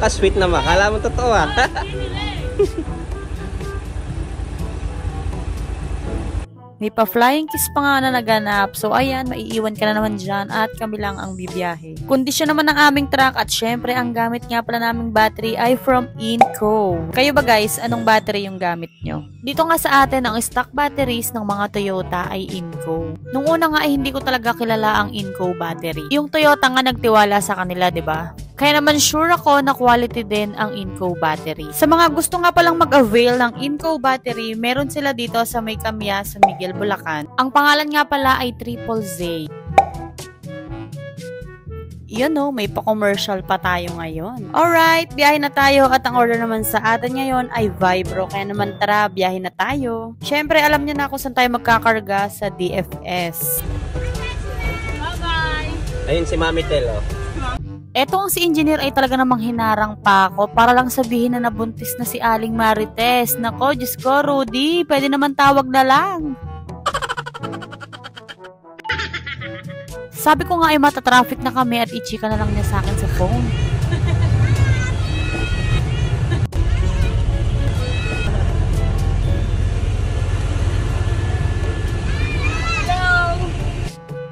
Ka-sweet naman. Kala mo totoo ah. May pa-flying kiss pa nga na naganap. So ayan, maiiwan ka na naman dyan at kami lang ang bibiyahe. Kondisyon naman ng aming truck at syempre ang gamit nga pala naming battery ay from Inco. Kayo ba guys, anong battery yung gamit nyo? Dito nga sa atin, ang stock batteries ng mga Toyota ay Inco. Nung una nga ay hindi ko talaga kilala ang Inco battery. Yung Toyota nga nagtiwala sa kanila, 'di ba? Kaya naman sure ako na quality din ang Inco battery. Sa mga gusto nga palang mag-avail ng Inco battery, meron sila dito sa May Kamya sa Miguel, Bulacan. Ang pangalan nga pala ay Triple Z. Yun o, may pa-commercial pa tayo ngayon. Alright, biyahe na tayo at ang order naman sa atin ngayon ay Vibro. Kaya naman tara, biyahe na tayo. Syempre, alam niyo na kung saan tayo magkakarga sa DFS. Bye-bye! Ayun si Mami Tel, oh. Eto ang si engineer ay talaga namang hinarang pa ako para lang sabihin na nabuntis na si Aling Marites. Nako, Diyos ko, Rudy, pwede naman tawag na lang. Sabi ko nga ay matatraffic na kami at ichika na lang niya sa akin sa phone.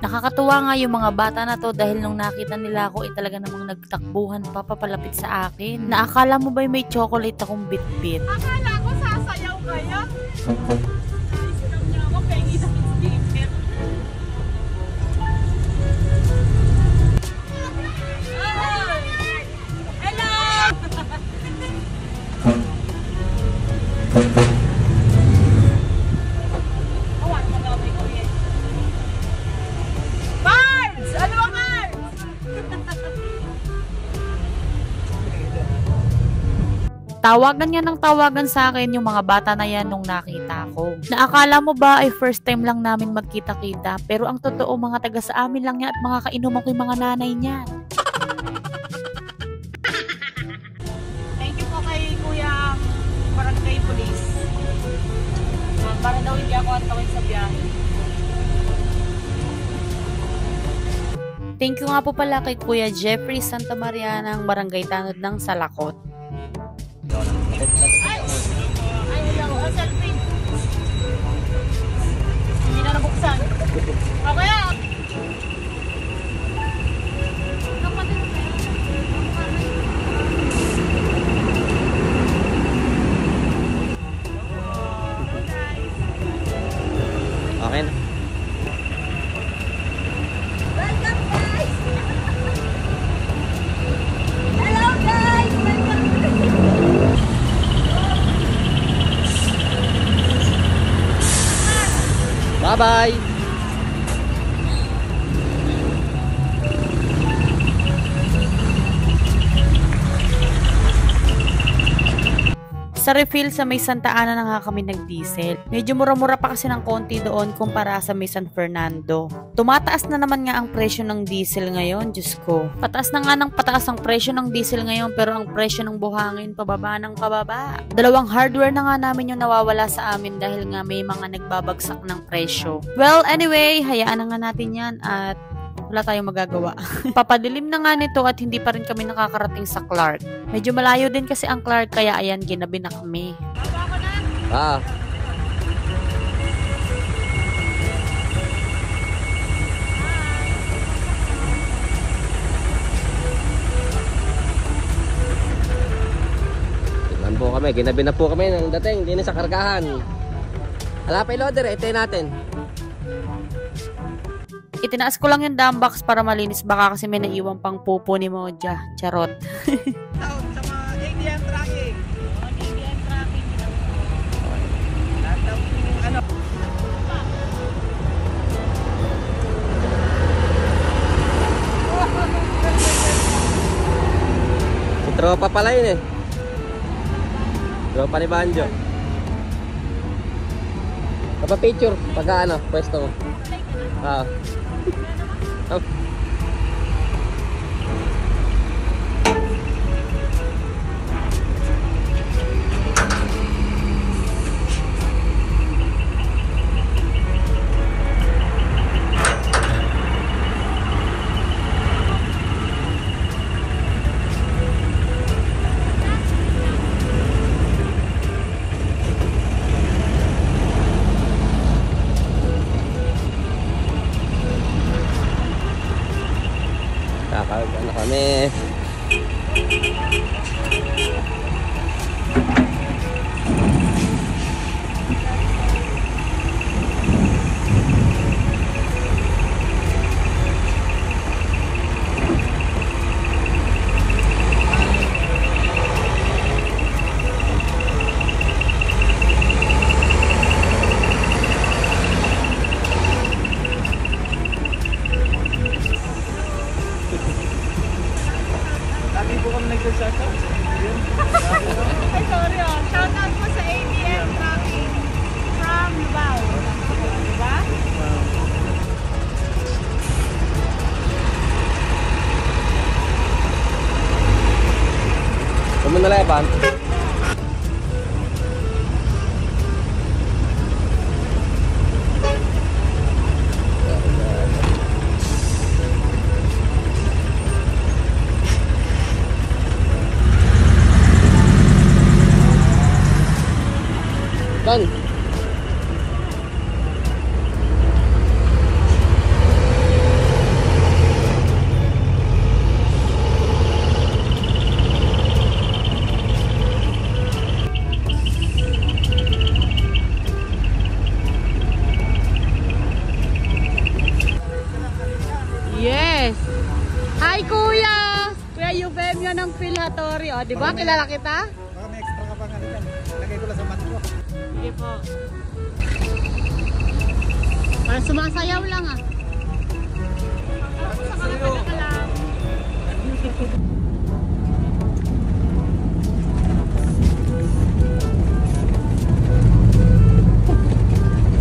Nakakatuwa nga yung mga bata na to dahil nung nakita nila ako ay talaga namang nagtakbuhan pa papalapit sa akin. Naakala mo ba may chocolate akong bit-bit? Akala ko sasayaw kaya. Isinaw niya ako, pengi sa speaker. Hello! Tawagan niya ng tawagan sa akin yung mga bata na yan nung nakita ko. Naakala mo ba ay first time lang namin magkita-kita, pero ang totoo mga taga sa amin lang yan at mga kainuman ko yung mga nanay niyan. Thank you po kay Kuya Barangay Police. Para daw hindi ako antawin sa biyahe. Thank you nga po pala kay Kuya Jeffrey Santa Maria ng Barangay Tanod ng Salakot. Ay, hello. Ang selfie. Hindi na nabuksan. Okay ah. Okay na. Welcome guys! Hello guys! Welcome Bye-bye! Sa refill sa may Santa Ana na nga kami nag-diesel. Medyo mura-mura pa kasi ng konti doon kumpara sa may San Fernando. Tumataas na naman nga ang presyo ng diesel ngayon, Diyos ko. Pataas na nga ng pataas ang presyo ng diesel ngayon pero ang presyo ng buhangin pababa ng pababa. Dalawang hardware na nga namin yung nawawala sa amin dahil nga may mga nagbabagsak ng presyo. Well, anyway, hayaan na nga natin yan at wala tayong magagawa. Papadilim na nga nito at hindi pa rin kami nakakarating sa Clark. Medyo malayo din kasi ang Clark kaya ayan, ginabi na kami. Ah. Tignan po kami, ginabi na po kami ng dating, hindi na sa kargahan. Wala pa i-loader, ito natin. Itinaas ko lang yung dump box para malinis baka kasi may naiwang pang pupo ni Moja. Charot. Sa mga ADM tracking. ADM tracking. Lahat ng ano. Si tropa pala yun eh. Tropa ni Banjo. Papa-picture pagka ano, pwesto ko. Ah. Oh. kami. Lagi po kami nagsa-shoutout. Ay, sorry oh. Shoutout po sa ABM Traffic from Lubao. Diba? Saan mo nalaban? Kan? Yes! Hi, Kuya! Kuya Eufemio ng Philhatory. O, di ba? Kilala kita? Baka may extra ka pang ano dyan. Lagay ko lang sa mat ko. Sige po. Para sumasayaw lang ah. Sa kalapit ka lang.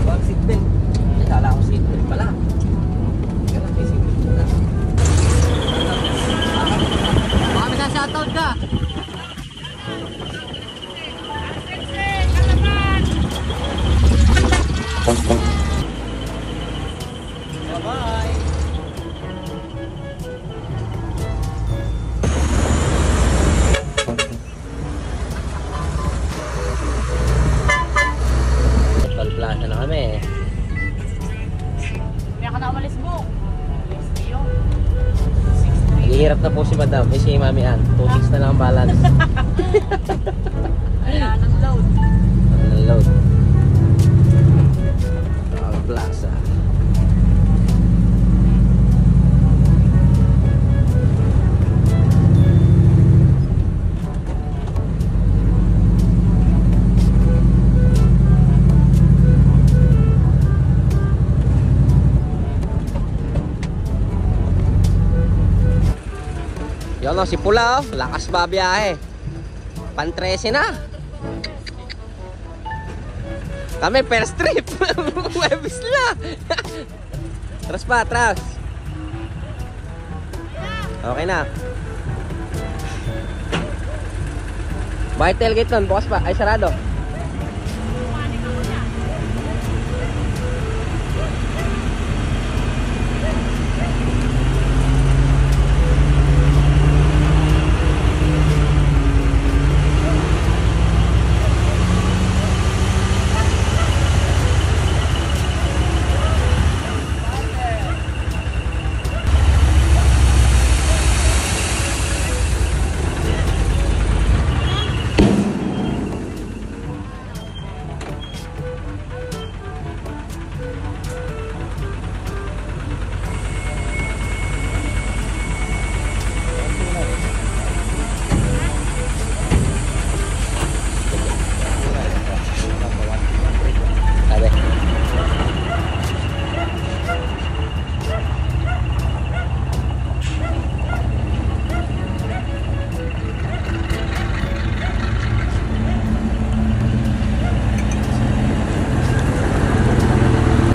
Wag seatbelt. Ay, kala ko seatbelt pala. Kaya may seatbelt na. Baka may shoutout ka. Bye-bye! Toll plaza na kami. Kaya ka na umalis mo. Hihirap na po si Madam. Eh, si Mami Ann. 2.6 na lang ang balance. Wala ng load. Ano ng load? Toll plaza. Yun o, si Pula o. Lakas ba biyahe? Pan 13 na. Kami first trip. Webis na. Tras pa, tras. Okay na. Bakit tailgate nun? Bukas pa. Ay, sarado. Sabi.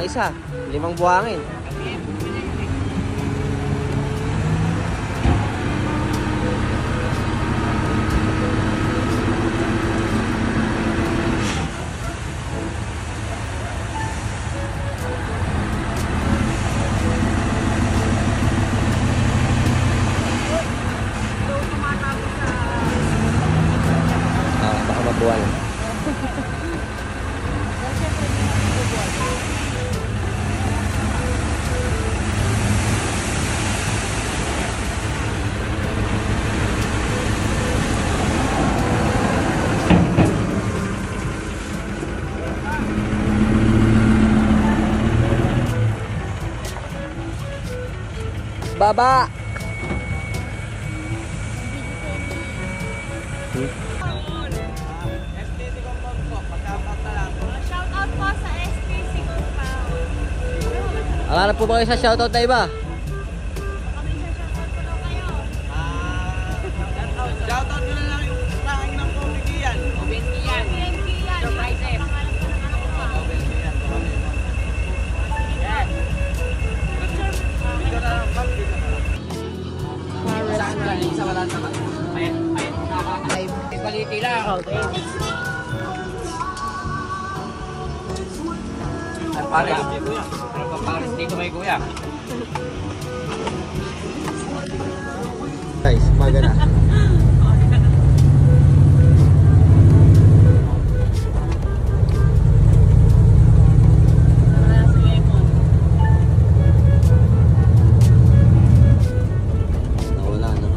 Isa, 5 buhangin. Baka mabuwal. Baba! STC compound po. Pagkapata lang. Shout out po sa SPC Compound. Wala na po ba kayo sa shoutout na iba? Kami sa shout out po daw kayo. Shoutout nyo na lang yung tanging ng Kobigian. BNP yan. Surprises. Pangalan po ng anak ko pa. Yan. Dito na lang, ma'am. Dito na lang. Isa wala naman. Ay, baliti lang. Okay. Pares. Pares dito kay kuya. Guys, umaga na. Nawala na.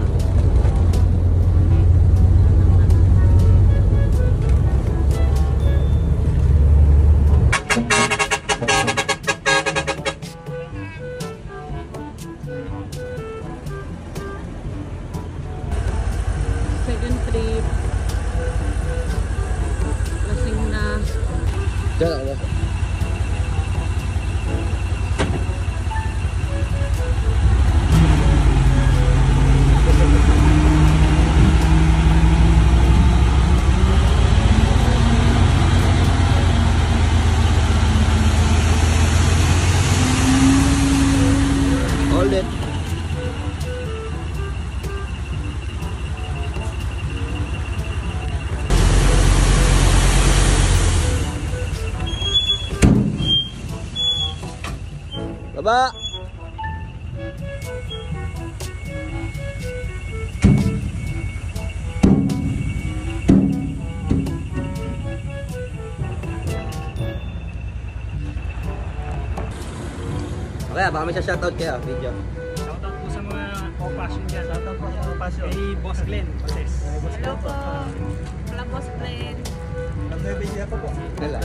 Second trip. Lasing na. Diyan ako. Hold it. Baba! Okay, baka may shoutout kayo, video. Shoutout po sa mga compassion dyan. Shoutout po sa compassion. Kay Boss Glenn. Hello po. Wala po sa plane. Nag-media po po. Wala.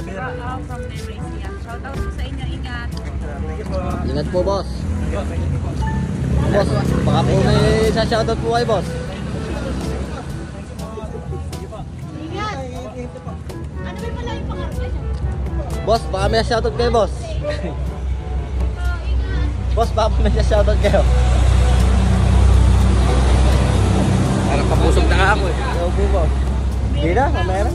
From Nebraska. Shout out po sa inyo. Ingat. Thank you po. Ingat po, boss. Thank you po. Boss, baka po may shoutout po kay boss. Ingat. Ano ba pala yung pangarap niya? Boss, baka may shoutout kay boss. Ingat. Boss, baka may shoutout kayo. Parang kapusog na nga ako eh. Hello po, boss. Hindi na, mamaya na.